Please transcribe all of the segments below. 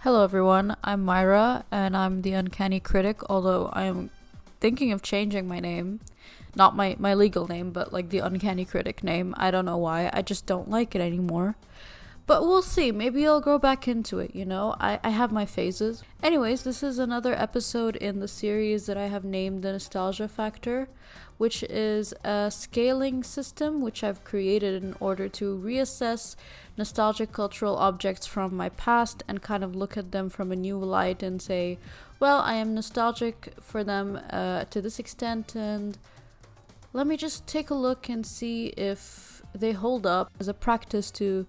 Hello everyone, I'm Mayra and I'm the Uncanny Critic, although I'm thinking of changing my name. Not my legal name, but like the Uncanny Critic name. I don't know why, I just don't like it anymore. But we'll see, maybe I'll grow back into it, you know? I have my phases. Anyways, this is another episode in the series that I have named the Nostalgia Factor, which is a scaling system which I've created in order to reassess nostalgic cultural objects from my past and kind of look at them from a new light and say, well, I am nostalgic for them to this extent, and let me just take a look and see if they hold up as a practice to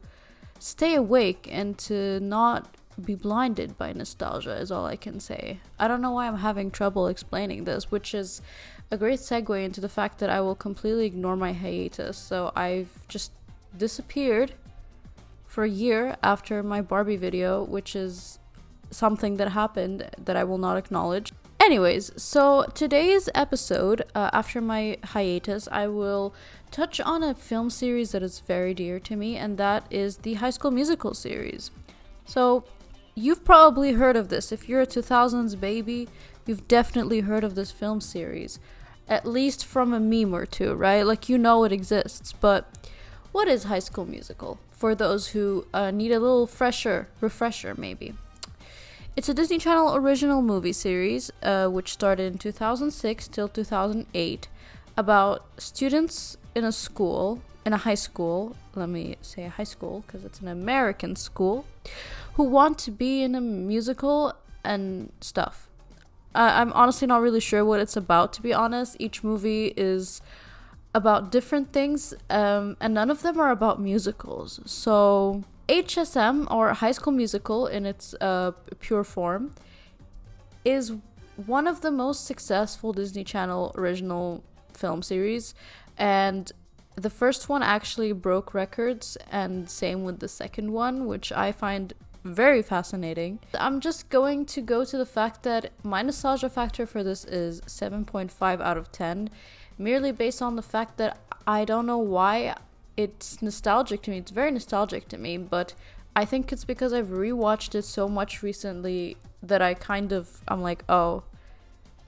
stay awake and to not be blinded by nostalgia is all I can say. I don't know why I'm having trouble explaining this, which is a great segue into the fact that I will completely ignore my hiatus. So I've just disappeared for a year after my Barbie video, which is something that happened that I will not acknowledge. Anyways, so today's episode, after my hiatus, I will touch on a film series that is very dear to me, and that is the High School Musical series. So, you've probably heard of this. If you're a 2000s baby, you've definitely heard of this film series. At least from a meme or two, right? Like, you know it exists. But what is High School Musical? For those who need a little refresher maybe. It's a Disney Channel original movie series, which started in 2006 till 2008, about students in a high school, let me say a high school because it's an American school, who want to be in a musical and stuff. I'm honestly not really sure what it's about, to be honest. Each movie is about different things, and none of them are about musicals. So HSM, or High School Musical in its pure form, is one of the most successful Disney Channel original film series, and the first one actually broke records, and same with the second one, which I find very fascinating. I'm just going to go to the fact that my nostalgia factor for this is 7.5 out of 10, merely based on the fact that I don't know why it's nostalgic to me. It's very nostalgic to me, but I think it's because I've rewatched it so much recently that I'm like, oh,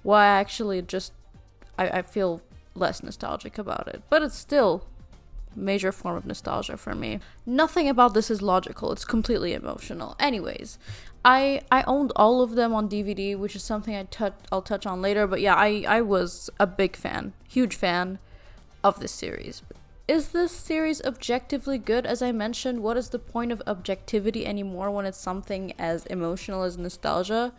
well, I feel less nostalgic about it. But it's still a major form of nostalgia for me. Nothing about this is logical. It's completely emotional. Anyways, I owned all of them on DVD, which is something I'll touch on later. But yeah, I was a big fan, huge fan of this series. Is this series objectively good? As I mentioned, what is the point of objectivity anymore when it's something as emotional as nostalgia?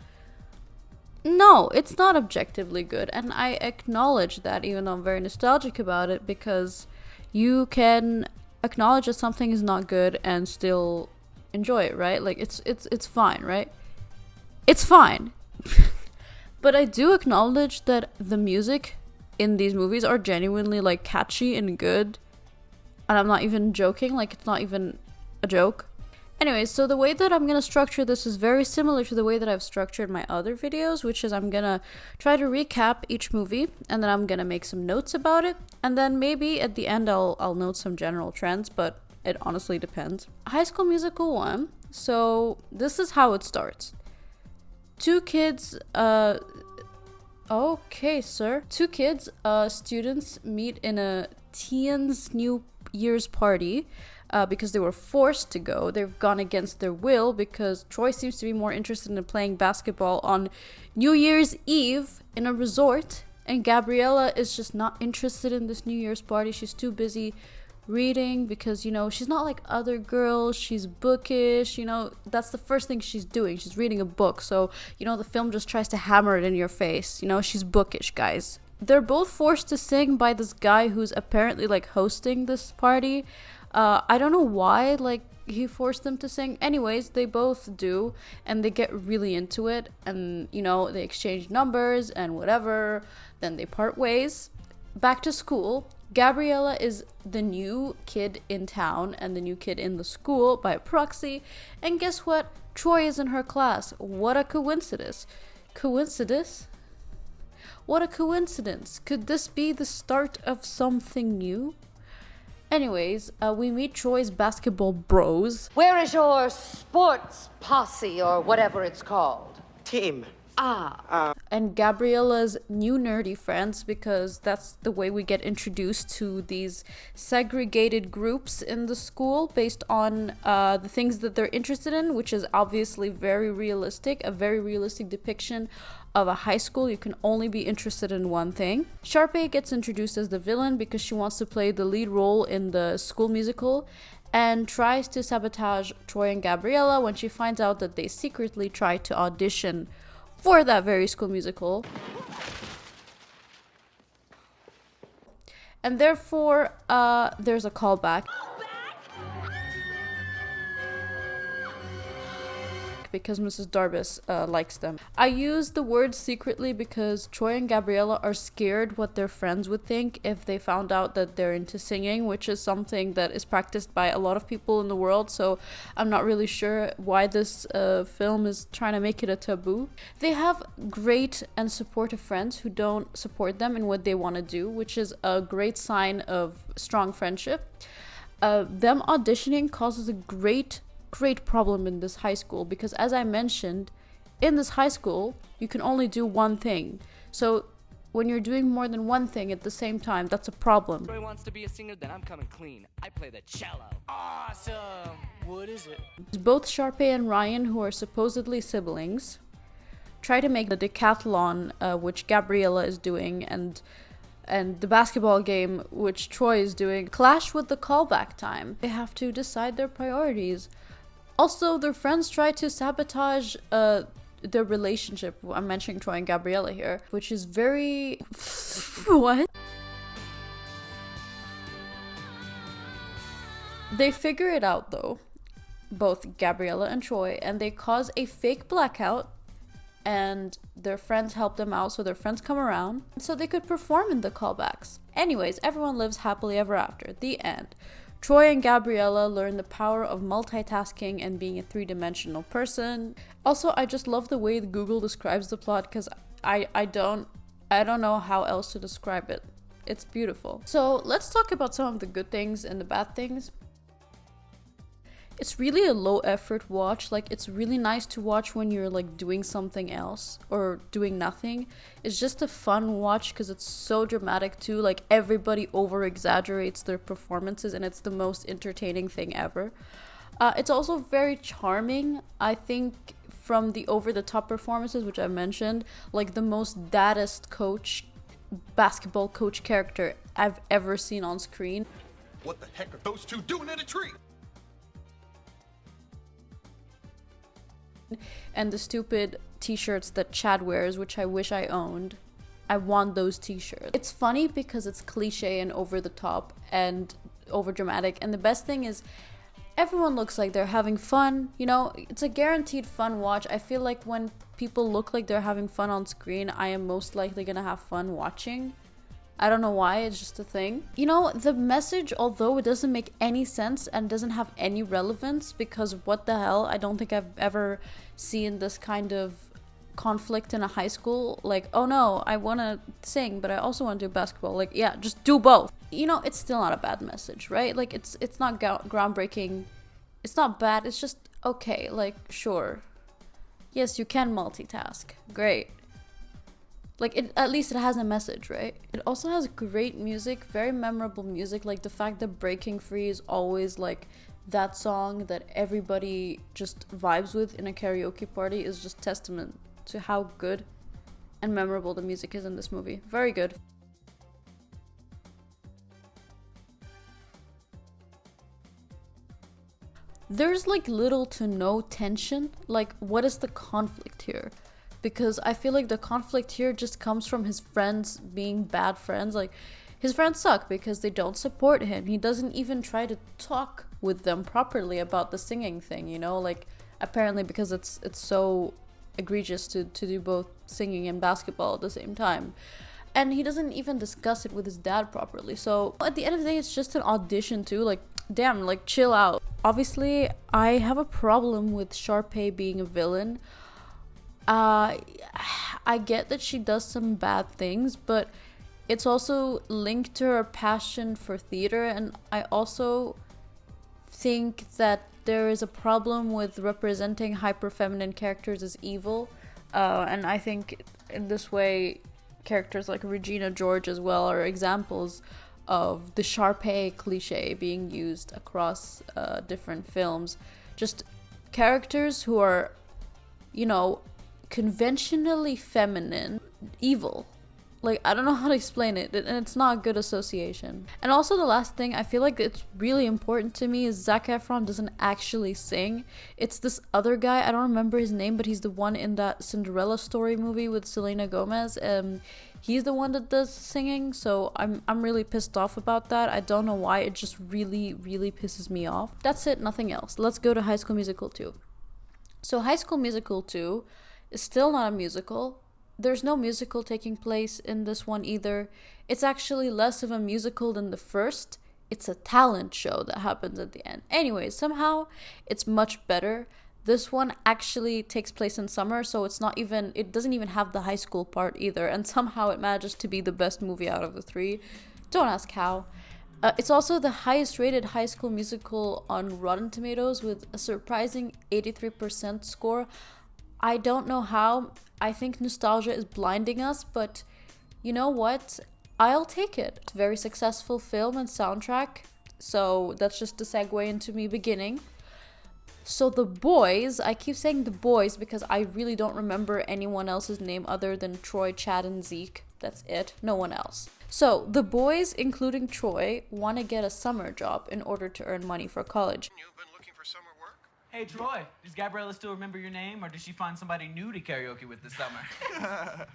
No, it's not objectively good, and I acknowledge that, even though I'm very nostalgic about it, because you can acknowledge that something is not good and still enjoy it, right? Like, it's fine, right? It's fine. But I do acknowledge that the music in these movies are genuinely, like, catchy and good. And I'm not even joking, like, it's not even a joke. Anyways, so the way that I'm going to structure this is very similar to the way that I've structured my other videos, which is I'm going to try to recap each movie, and then I'm going to make some notes about it, and then maybe at the end I'll note some general trends, but it honestly depends. High School Musical 1, so this is how it starts. Two kids, students meet in a teens New Year's party because they were forced to go. They've gone against their will because Troy seems to be more interested in playing basketball on New Year's Eve in a resort, and Gabriella is just not interested in this New Year's party. She's too busy reading because, you know, she's not like other girls. She's bookish, you know, that's the first thing she's doing. She's reading a book. So, you know, the film just tries to hammer it in your face. You know, she's bookish, guys. They're both forced to sing by this guy who's apparently, like, hosting this party. I don't know why, like, he forced them to sing. Anyways, they both do, and they get really into it, and, you know, they exchange numbers and whatever. Then they part ways. Back to school. Gabriella is the new kid in town and the new kid in the school by proxy. And guess what? Troy is in her class. What a coincidence. Coincidence? What a coincidence. Could this be the start of something new? Anyways, we meet Troy's basketball bros. Where is your sports posse or whatever it's called? Team. And Gabriella's new nerdy friends, because that's the way we get introduced to these segregated groups in the school based on the things that they're interested in, which is obviously very realistic, a very realistic depiction of a high school. You can only be interested in one thing. Sharpay gets introduced as the villain because she wants to play the lead role in the school musical and tries to sabotage Troy and Gabriella when she finds out that they secretly tried to audition for that very school musical. And therefore, there's a callback. Because Mrs. Darbus likes them. I use the word secretly because Troy and Gabriella are scared what their friends would think if they found out that they're into singing, which is something that is practiced by a lot of people in the world, so I'm not really sure why this film is trying to make it a taboo. They have great and supportive friends who don't support them in what they want to do, which is a great sign of strong friendship. Them auditioning causes a great problem in this high school because, as I mentioned, in this high school you can only do one thing. So when you're doing more than one thing at the same time, that's a problem. Troy wants to be a singer, then I'm coming clean. I play the cello. Awesome. What is it? Both Sharpay and Ryan, who are supposedly siblings, try to make the decathlon, which Gabriella is doing, and the basketball game, which Troy is doing, clash with the callback time. They have to decide their priorities. Also, their friends try to sabotage their relationship. I'm mentioning Troy and Gabriella here, which is very... What? They figure it out though, both Gabriella and Troy, and they cause a fake blackout, and their friends help them out, so their friends come around so they could perform in the callbacks. Anyways, everyone lives happily ever after. The end. Troy and Gabriella learn the power of multitasking and being a three-dimensional person. Also, I just love the way Google describes the plot because I don't know how else to describe it. It's beautiful. So let's talk about some of the good things and the bad things. It's really a low effort watch. Like, it's really nice to watch when you're like doing something else or doing nothing. It's just a fun watch because it's so dramatic too. Like, everybody over exaggerates their performances and it's the most entertaining thing ever. It's also very charming. I think from the over the top performances, which I mentioned, like the most daddest basketball coach character I've ever seen on screen. What the heck are those two doing in a tree? And the stupid t-shirts that Chad wears, which I wish I owned. I want those t-shirts. It's funny because it's cliche and over the top and over dramatic, and the best thing is everyone looks like they're having fun. You know, it's a guaranteed fun watch. I feel like when people look like they're having fun on screen, I am most likely gonna have fun watching. I don't know why, it's just a thing. You know, the message, although it doesn't make any sense and doesn't have any relevance, because what the hell, I don't think I've ever seen this kind of conflict in a high school. Like, oh no, I want to sing, but I also want to do basketball. Like, yeah, just do both. You know, it's still not a bad message, right? Like, it's not groundbreaking. It's not bad, it's just okay. Like, sure. Yes, you can multitask. Great. Like, at least it has a message, right? It also has great music, very memorable music. Like, the fact that Breaking Free is always, like, that song that everybody just vibes with in a karaoke party is just testament to how good and memorable the music is in this movie. Very good. There's, like, little to no tension. Like, what is the conflict here? Because I feel like the conflict here just comes from his friends being bad friends. Like, his friends suck because they don't support him. He doesn't even try to talk with them properly about the singing thing, you know? Like, apparently because it's so egregious to do both singing and basketball at the same time. And he doesn't even discuss it with his dad properly. So at the end of the day, it's just an audition too. Like, damn, like, chill out. Obviously, I have a problem with Sharpay being a villain. I get that she does some bad things, but It's also linked to her passion for theater, and I also think that there is a problem with representing hyper feminine characters as evil, and I think in this way characters like Regina George as well are examples of the Sharpay cliche being used across different films. Just characters who are, you know, conventionally feminine, evil. Like, I don't know how to explain it, and it's not a good association. And also the last thing, I feel like it's really important to me is Zac Efron doesn't actually sing. It's this other guy, I don't remember his name, but he's the one in that Cinderella Story movie with Selena Gomez. He's the one that does singing, so I'm really pissed off about that. I don't know why, it just really, really pisses me off. That's it, nothing else. Let's go to High School Musical 2. So High School Musical 2 is still not a musical. There's no musical taking place in this one either. It's actually less of a musical than the first. It's a talent show that happens at the end. Anyway, somehow it's much better. This one actually takes place in summer, so it doesn't even have the high school part either, and somehow it manages to be the best movie out of the three. Don't ask how. It's also the highest rated High School Musical on Rotten Tomatoes with a surprising 83% score. I don't know how. I think nostalgia is blinding us, but you know what? I'll take it. It's a very successful film and soundtrack, so that's just a segue into me beginning. So the boys, I keep saying the boys because I really don't remember anyone else's name other than Troy, Chad, and Zeke. That's it. No one else. So the boys, including Troy, want to get a summer job in order to earn money for college. You've been looking for summer work? Hey, Troy, does Gabriella still remember your name, or did she find somebody new to karaoke with this summer?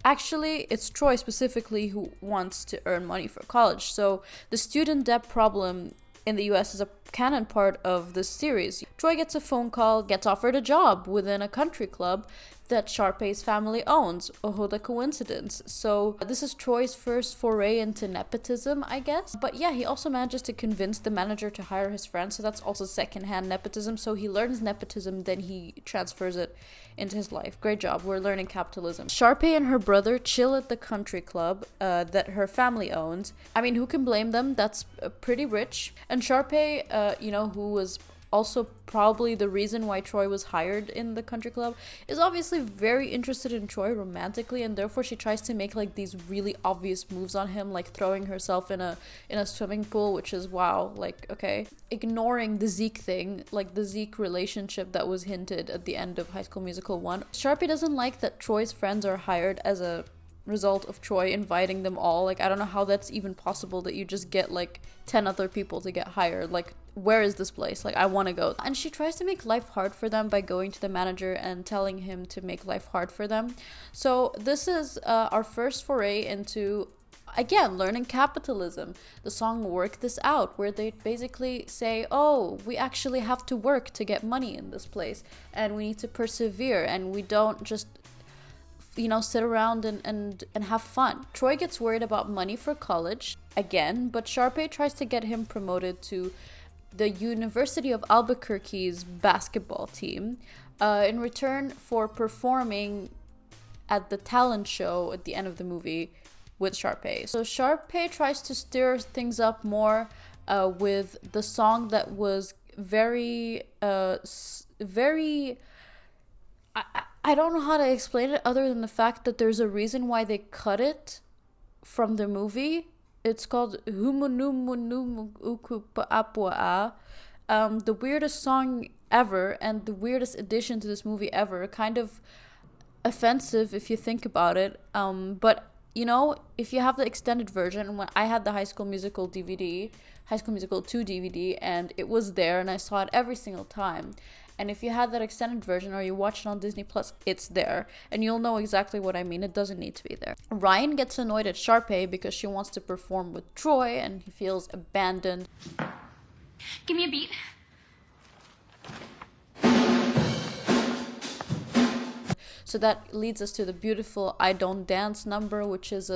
Actually, it's Troy specifically who wants to earn money for college. So the student debt problem in the US is a canon part of this series. Troy gets a phone call, gets offered a job within a country club that Sharpay's family owns. Oh, the coincidence. So this is Troy's first foray into nepotism, I guess. But yeah, he also manages to convince the manager to hire his friend, so that's also secondhand nepotism. So he learns nepotism, then he transfers it into his life. Great job, we're learning capitalism. Sharpay and her brother chill at the country club that her family owns. I mean, who can blame them? That's pretty rich. And Sharpay, who was also probably the reason why Troy was hired in the country club, is obviously very interested in Troy romantically, and therefore she tries to make like these really obvious moves on him, like throwing herself in a swimming pool, which is wow, like okay. Ignoring the Zeke thing, like the Zeke relationship that was hinted at the end of High School Musical 1. Sharpay doesn't like that Troy's friends are hired as a result of Troy inviting them all. Like, I don't know how that's even possible that you just get like 10 other people to get hired. Like, where is this place? Like, I want to go. And she tries to make life hard for them by going to the manager and telling him to make life hard for them. So this is our first foray into, again, learning capitalism. The song Work This Out, where they basically say, oh, we actually have to work to get money in this place, and we need to persevere, and we don't just sit around and have fun. Troy gets worried about money for college again, but Sharpay tries to get him promoted to the University of Albuquerque's basketball team in return for performing at the talent show at the end of the movie with Sharpay. So Sharpay tries to stir things up more with the song that was very I don't know how to explain it other than the fact that there's a reason why they cut it from the movie. It's called Humunumunumu. The weirdest song ever and the weirdest addition to this movie ever. Kind of offensive if you think about it. But if you have the extended version, when I had the High School Musical DVD, High School Musical 2 DVD, and it was there and I saw it every single time. And if you had that extended version or you watch it on Disney Plus, it's there. And you'll know exactly what I mean. It doesn't need to be there. Ryan gets annoyed at Sharpay because she wants to perform with Troy and he feels abandoned. Give me a beat. So that leads us to the beautiful I Don't Dance number, which is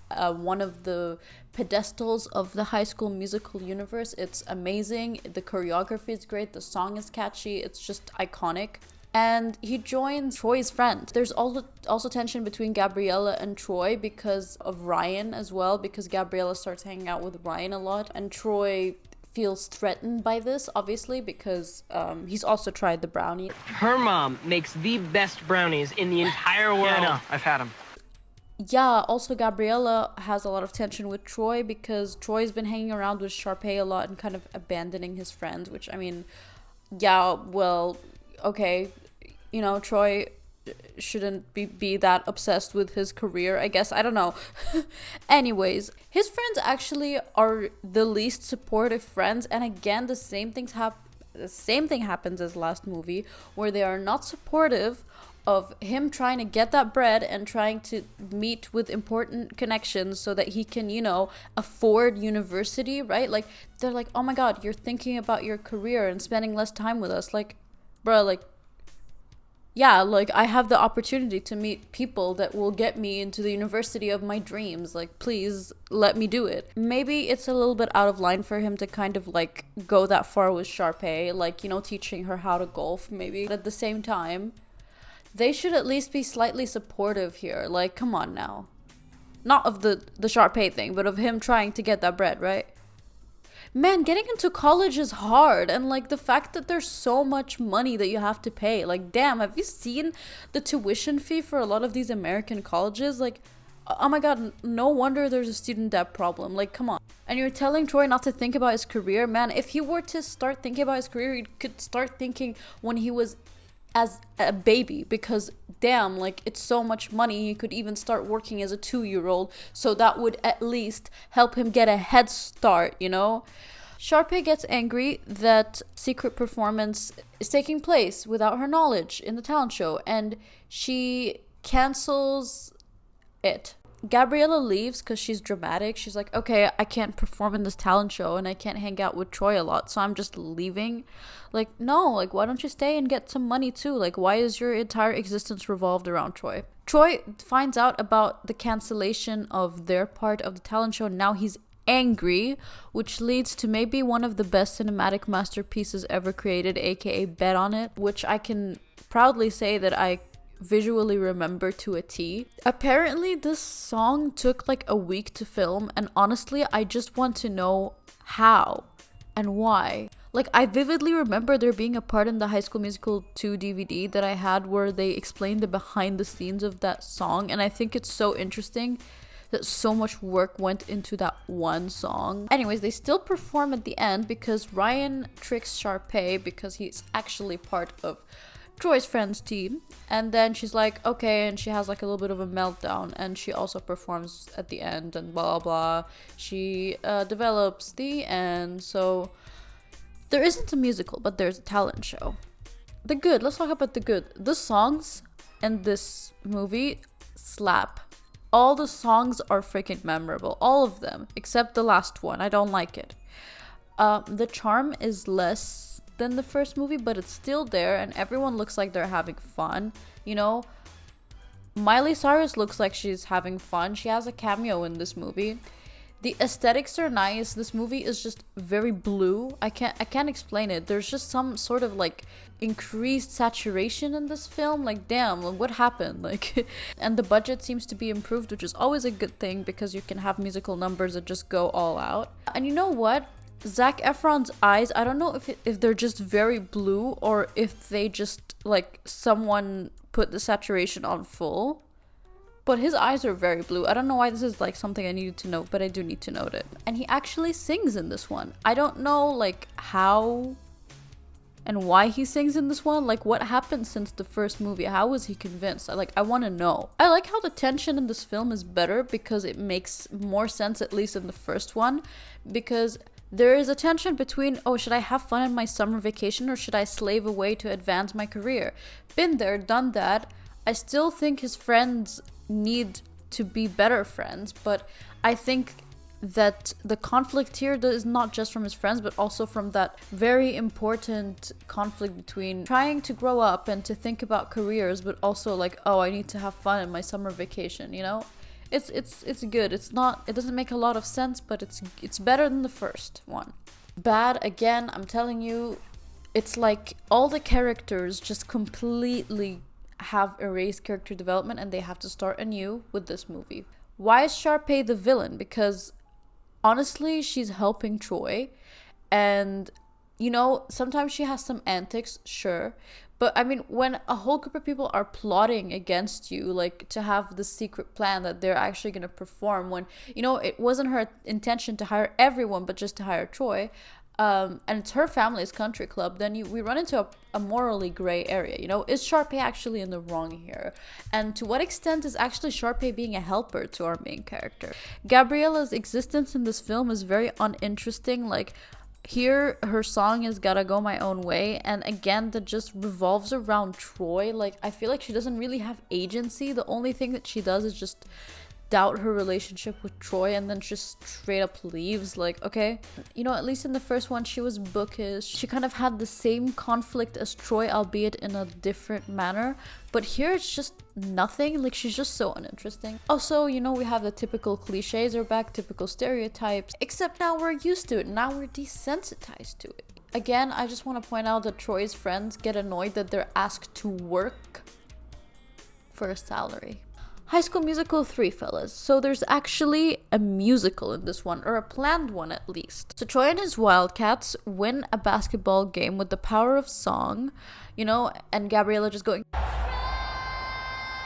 one of the pedestals of the High School Musical universe. It's amazing. The choreography is great. The song is catchy. It's just iconic. and he joins Troy's friend. There's also tension between Gabriella and Troy because of Ryan as well, because Gabriella starts hanging out with Ryan a lot, and Troy feels threatened by this, obviously, because he's also tried the brownie. Her mom makes the best brownies in the entire world. Yeah, I know. I've had them. Yeah, also Gabriella has a lot of tension with Troy because Troy's been hanging around with Sharpay a lot and kind of abandoning his friends, which, I mean, yeah, well, okay, you know, Troy shouldn't be that obsessed with his career, I guess. I don't know. Anyways, his friends actually are the least supportive friends, and again, the same thing happens as last movie, where they are not supportive of him trying to get that bread and trying to meet with important connections so that he can, you know, afford university, right? Like, they're like, oh my god, you're thinking about your career and spending less time with us. Like, bro, like, yeah, like, I have the opportunity to meet people that will get me into the university of my dreams. Like, please let me do it. Maybe it's a little bit out of line for him to kind of, like, go that far with Sharpay, like, you know, teaching her how to golf, maybe. But at the same time, they should at least be slightly supportive here. Like, come on now. Not of the Sharpay thing, but of him trying to get that bread, right? Man, getting into college is hard, and like the fact that there's so much money that you have to pay. Like, damn, have you seen the tuition fee for a lot of these American colleges? Like, oh my god, no wonder there's a student debt problem. Like, come on. And you're telling Troy not to think about his career? Man, if he were to start thinking about his career, he could start thinking when he was as a baby, because damn, like, it's so much money. He could even start working as a 2-year-old, so that would at least help him get a head start, you know? Sharpay gets angry that secret performance is taking place without her knowledge in the talent show, and she cancels it. Gabriella leaves because she's dramatic. She's like, okay, I can't perform in this talent show and I can't hang out with Troy a lot, so I'm just leaving. Like, no, like, why don't you stay and get some money too? Like, why is your entire existence revolved around Troy? Troy finds out about the cancellation of their part of the talent show. Now he's angry, which leads to maybe one of the best cinematic masterpieces ever created, aka Bet on It, which I can proudly say that I visually remember to a T. Apparently this song took like a week to film, and honestly I just want to know how and why. Like, I vividly remember there being a part in the High School Musical 2 DVD that I had where they explained the behind the scenes of that song, and I think it's so interesting that so much work went into that one song. Anyways, they still perform at the end because Ryan tricks Sharpay because he's actually part of Troy's friends team, and then she's like, okay, and she has like a little bit of a meltdown, and she also performs at the end and blah blah. She develops the end. So there isn't a musical, but there's a talent show. The good, let's talk about the good. The songs in this movie slap. All the songs are freaking memorable, all of them, except the last one. I don't like it. The charm is less than the first movie, but it's still there, and everyone looks like they're having fun. You know, Miley Cyrus looks like she's having fun. She has a cameo in this movie. The aesthetics are nice. This movie is just very blue. I can't explain it. There's just some sort of like increased saturation in this film. Like, damn, what happened? Like, and the budget seems to be improved, which is always a good thing because you can have musical numbers that just go all out. And you know what? Zac Efron's eyes, I don't know if they're just very blue or if they just, like, someone put the saturation on full. But his eyes are very blue. I don't know why this is, like, something I needed to note, but I do need to note it. And he actually sings in this one. I don't know, like, how and why he sings in this one. Like, what happened since the first movie? How was he convinced? I want to know. I like how the tension in this film is better because it makes more sense, at least in the first one, because there is a tension between, oh, should I have fun in my summer vacation or should I slave away to advance my career? Been there, done that. I still think his friends need to be better friends, but I think that the conflict here is not just from his friends, but also from that very important conflict between trying to grow up and to think about careers, but also like, oh, I need to have fun in my summer vacation, you know? It's good. It doesn't make a lot of sense, but it's better than the first one. Bad, again, I'm telling you, It's like all the characters just completely have erased character development and they have to start anew with this movie. Why is Sharpay the villain? Because honestly, she's helping Troy, and you know, sometimes she has some antics, sure, but I mean, when a whole group of people are plotting against you, like to have the secret plan that they're actually going to perform, when you know it wasn't her intention to hire everyone but just to hire Troy, and it's her family's country club, then we run into a morally gray area. You know, is Sharpay actually in the wrong here? And to what extent is actually Sharpay being a helper to our main character? Gabriella's existence in this film is very uninteresting. Like, here her song is Gotta Go My Own Way, and again that just revolves around Troy. Like, I feel like she doesn't really have agency. The only thing that she does is just doubt her relationship with Troy and then just straight up leaves. Like, okay, you know, at least in the first one she was bookish. She kind of had the same conflict as Troy, albeit in a different manner, but here it's just nothing. Like, she's just so uninteresting. Also, you know, we have the typical cliches are back, typical stereotypes, except now we're used to it. Now we're desensitized to it. Again, I just want to point out that Troy's friends get annoyed that they're asked to work for a salary. High School Musical 3, fellas. So there's actually a musical in this one, or a planned one at least. So Troy and his Wildcats win a basketball game with the power of song, you know, and Gabriella just going.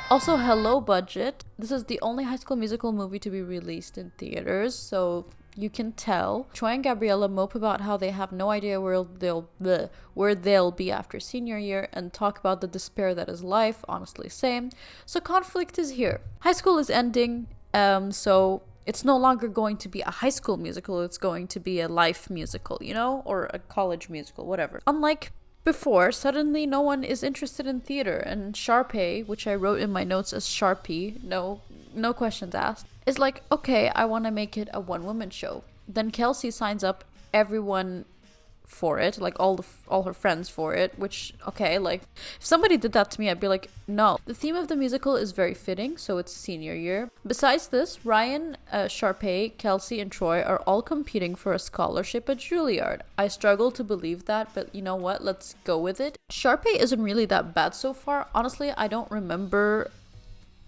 Also, hello budget. This is the only High School Musical movie to be released in theaters, so you can tell. Troy and Gabriella mope about how they have no idea where they'll be after senior year and talk about the despair that is life. Honestly, same. So conflict is here. High school is ending, so it's no longer going to be a high school musical. It's going to be a life musical, you know, or a college musical, whatever. Unlike before, suddenly no one is interested in theater, and Sharpay, which I wrote in my notes as Sharpie, no questions asked, is like, okay, I want to make it a one-woman show. Then Kelsey signs up everyone for it, like all her friends for it, which, okay, like if somebody did that to me, I'd be like, no. The theme of the musical is very fitting, so it's senior year. Besides this, Ryan, Sharpay, Kelsey, and Troy are all competing for a scholarship at Juilliard. I struggle to believe that, but you know what, let's go with it. Sharpay isn't really that bad so far. Honestly, I don't remember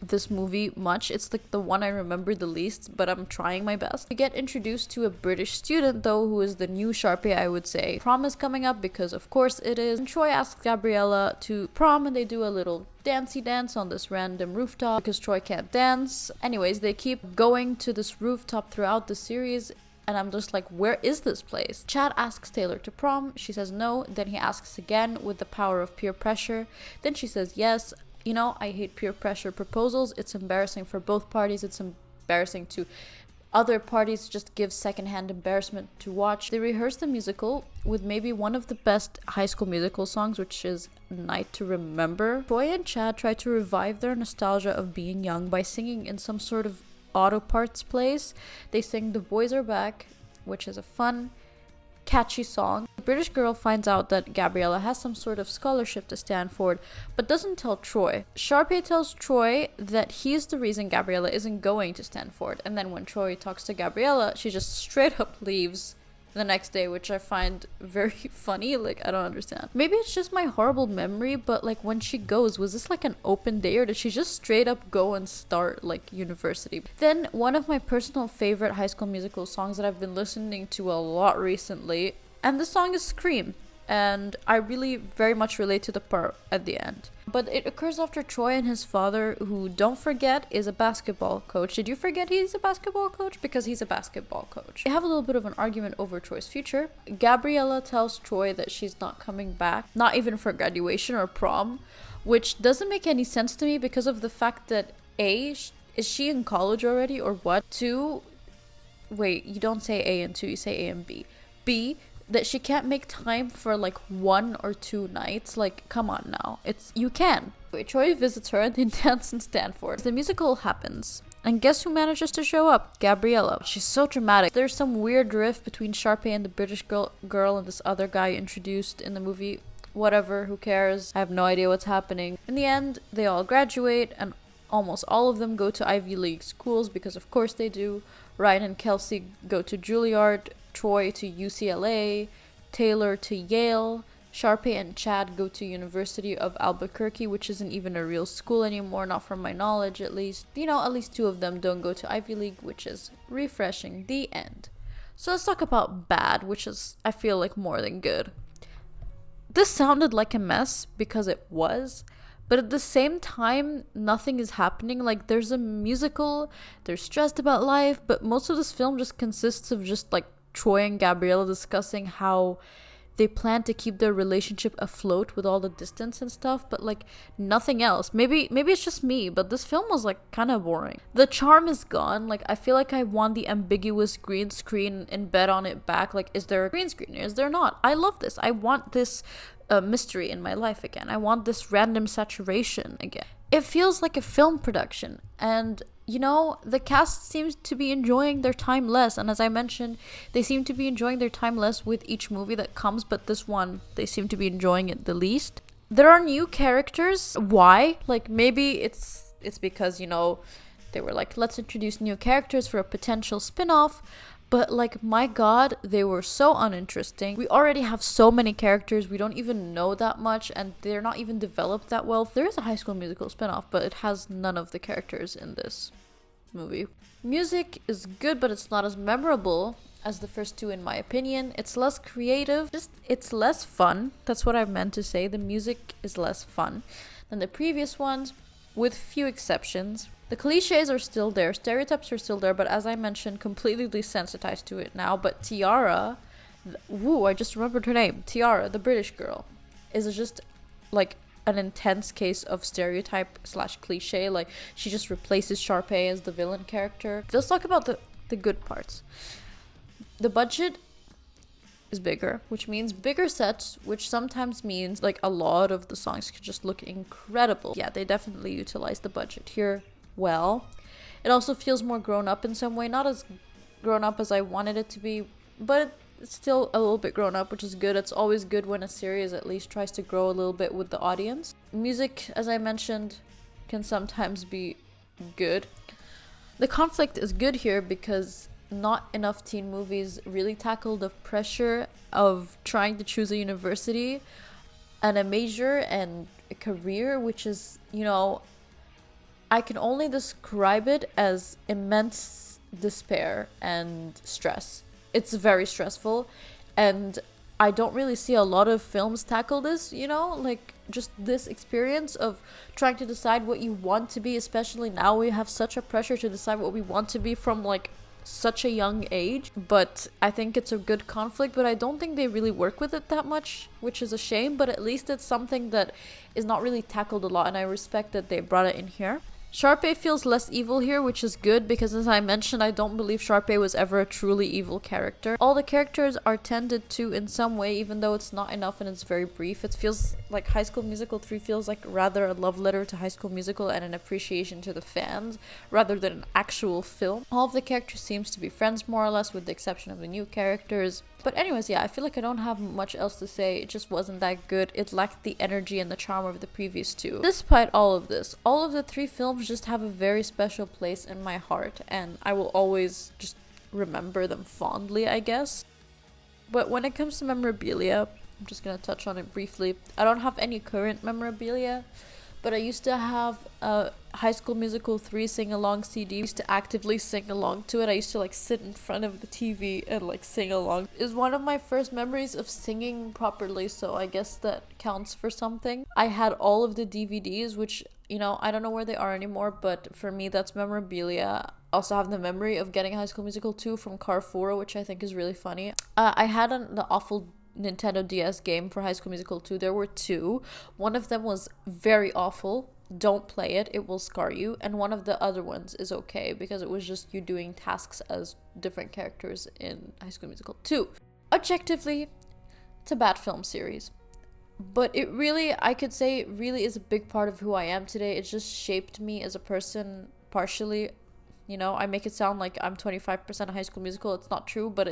this movie much. It's like the one I remember the least, but I'm trying my best. We get introduced to a British student though, who is the new Sharpay, I would say. Prom is coming up because of course it is, and Troy asks Gabriella to prom, and they do a little dancey dance on this random rooftop because Troy can't dance. Anyways, they keep going to this rooftop throughout the series, and I'm just like, where is this place? Chad asks Taylor to prom. She says no. Then he asks again with the power of peer pressure. Then she says yes. You know, I hate peer pressure proposals. It's embarrassing for both parties. It's embarrassing to other parties. Just gives secondhand embarrassment to watch. They rehearse the musical with maybe one of the best High School Musical songs, which is Night to Remember. Troy and Chad try to revive their nostalgia of being young by singing in some sort of auto parts place. They sing The Boys Are Back, which is a fun, catchy song. The British girl finds out that Gabriella has some sort of scholarship to Stanford, but doesn't tell Troy. Sharpay tells Troy that he's the reason Gabriella isn't going to Stanford, and then when Troy talks to Gabriella, she just straight up leaves the next day, which I find very funny. Like, I don't understand. Maybe it's just my horrible memory, but like when she goes, was this like an open day, or did she just straight up go and start like university? Then one of my personal favorite High School Musical songs that I've been listening to a lot recently, and the song is Scream, and I really very much relate to the part at the end. But it occurs after Troy and his father, who, don't forget, is a basketball coach. Did you forget he's a basketball coach? Because he's a basketball coach. They have a little bit of an argument over Troy's future. Gabriella tells Troy that she's not coming back, not even for graduation or prom, which doesn't make any sense to me because of the fact that A, is she in college already or what? 2, wait, you don't say A and 2, you say A and B. B, that she can't make time for like 1 or 2 nights. Like, come on now. You can. Troy visits her and they dance in Stanford. The musical happens. And guess who manages to show up? Gabriella. She's so dramatic. There's some weird rift between Sharpay and the British girl and this other guy introduced in the movie. Whatever, who cares? I have no idea what's happening. In the end, they all graduate, and almost all of them go to Ivy League schools because of course they do. Ryan and Kelsey go to Juilliard, Troy to UCLA, Taylor to Yale, Sharpay and Chad go to University of Albuquerque, which isn't even a real school anymore, not from my knowledge at least. You know, at least 2 of them don't go to Ivy League, which is refreshing. The end. So let's talk about bad, which is, I feel like, more than good. This sounded like a mess because it was, but at the same time, nothing is happening. Like, there's a musical, they're stressed about life, but most of this film just consists of just like Troy and Gabriella discussing how they plan to keep their relationship afloat with all the distance and stuff, but like nothing else. Maybe it's just me, but this film was like kind of boring. The charm is gone. Like, I feel like I want the ambiguous green screen and bet on it back. Like, is there a green screen? Is there not? I love this. I want this mystery in my life again. I want this random saturation again. It feels like a film production, and you know, the cast seems to be enjoying their time less, and as I mentioned, they seem to be enjoying their time less with each movie that comes, but this one, they seem to be enjoying it the least. There are new characters. Why? Like, maybe it's because, you know, they were like, let's introduce new characters for a potential spin-off. But like, my god, they were so uninteresting. We already have so many characters, we don't even know that much, and they're not even developed that well. There is a High School Musical spinoff, but it has none of the characters in this movie. Music is good, but it's not as memorable as the first 2 in my opinion. It's less creative, it's less fun. That's what I meant to say. The music is less fun than the previous ones, with few exceptions. The cliches are still there, stereotypes are still there, but as I mentioned, completely desensitized to it now. But Tiara, I just remembered her name. Tiara, the British girl, is just like an intense case of stereotype / cliche. Like, she just replaces Sharpay as the villain character. Let's talk about the good parts. The budget is bigger, which means bigger sets, which sometimes means like a lot of the songs could just look incredible. Yeah, they definitely utilize the budget here well. It also feels more grown up in some way, not as grown up as I wanted it to be, but it's still a little bit grown up, which is good. It's always good when a series at least tries to grow a little bit with the audience. Music, as I mentioned, can sometimes be good. The conflict is good here because not enough teen movies really tackle the pressure of trying to choose a university and a major and a career, which is, you know, I can only describe it as immense despair and stress. It's very stressful, and I don't really see a lot of films tackle this, you know, like just this experience of trying to decide what you want to be, especially now we have such a pressure to decide what we want to be from like such a young age. But I think it's a good conflict, but I don't think they really work with it that much, which is a shame, but at least it's something that is not really tackled a lot, and I respect that they brought it in here. Sharpay feels less evil here, which is good because, as I mentioned, I don't believe Sharpay was ever a truly evil character. All the characters are tended to in some way, even though it's not enough and it's very brief. It feels like High School Musical 3 feels like rather a love letter to High School Musical and an appreciation to the fans rather than an actual film. All of the characters seems to be friends more or less, with the exception of the new characters. But anyways, yeah, I feel like I don't have much else to say. It just wasn't that good. It lacked the energy and the charm of the previous 2. Despite all of this, all of the 3 films just have a very special place in my heart, and I will always just remember them fondly, I guess. But when it comes to memorabilia, I'm just gonna touch on it briefly. I don't have any current memorabilia, but I used to have a High School Musical 3 sing-along CD. I used to actively sing along to it. I used to like sit in front of the TV and like sing along. It was one of my first memories of singing properly, so I guess that counts for something. I had all of the DVDs, which, you know, I don't know where they are anymore, but for me that's memorabilia. I also have the memory of getting High School Musical 2 from Carrefour, which I think is really funny. I had the awful Nintendo DS game for High School Musical 2. There were 2. One of them was very awful. Don't play it, it will scar you. And one of the other ones is okay because it was just you doing tasks as different characters in High School Musical 2. Objectively, it's a bad film series. But it really, I could say, it really is a big part of who I am today. It just shaped me as a person partially. You know, I make it sound like I'm 25% High School Musical. It's not true, but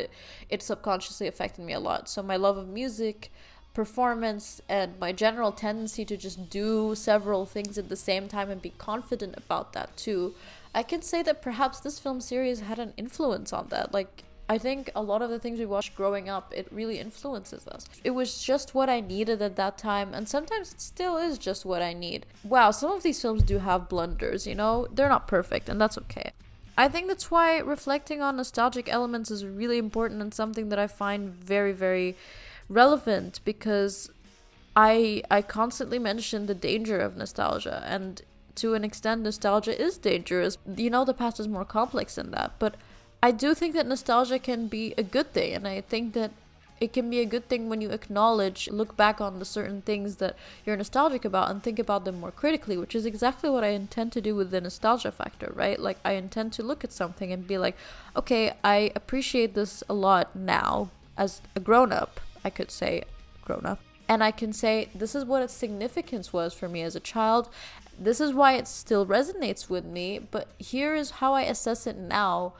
it subconsciously affected me a lot. So my love of music, performance, and my general tendency to just do several things at the same time and be confident about that too, I can say that perhaps this film series had an influence on that. Like, I think a lot of the things we watched growing up, it really influences us. It was just what I needed at that time, and sometimes it still is just what I need. Wow, some of these films do have blunders, you know? They're not perfect, and that's okay. I think that's why reflecting on nostalgic elements is really important and something that I find very, very relevant, because I constantly mention the danger of nostalgia, and to an extent nostalgia is dangerous. You know, the past is more complex than that, but I do think that nostalgia can be a good thing, and I think that it can be a good thing when you acknowledge, look back on the certain things that you're nostalgic about and think about them more critically, which is exactly what I intend to do with the nostalgia factor, right? Like, I intend to look at something and be like, okay, I appreciate this a lot now as a grown-up, I could say grown-up, and I can say this is what its significance was for me as a child. This is why it still resonates with me, but here is how I assess it now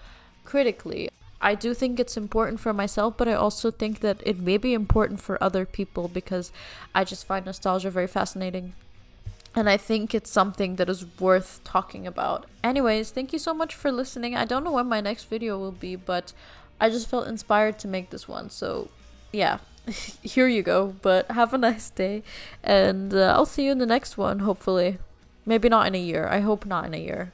critically. I do think it's important for myself, but I also think that it may be important for other people, because I just find nostalgia very fascinating. And I think it's something that is worth talking about. Anyways, thank you so much for listening. I don't know when my next video will be, but I just felt inspired to make this one. So yeah, here you go. But have a nice day, and I'll see you in the next one, hopefully. Maybe not in a year. I hope not in a year.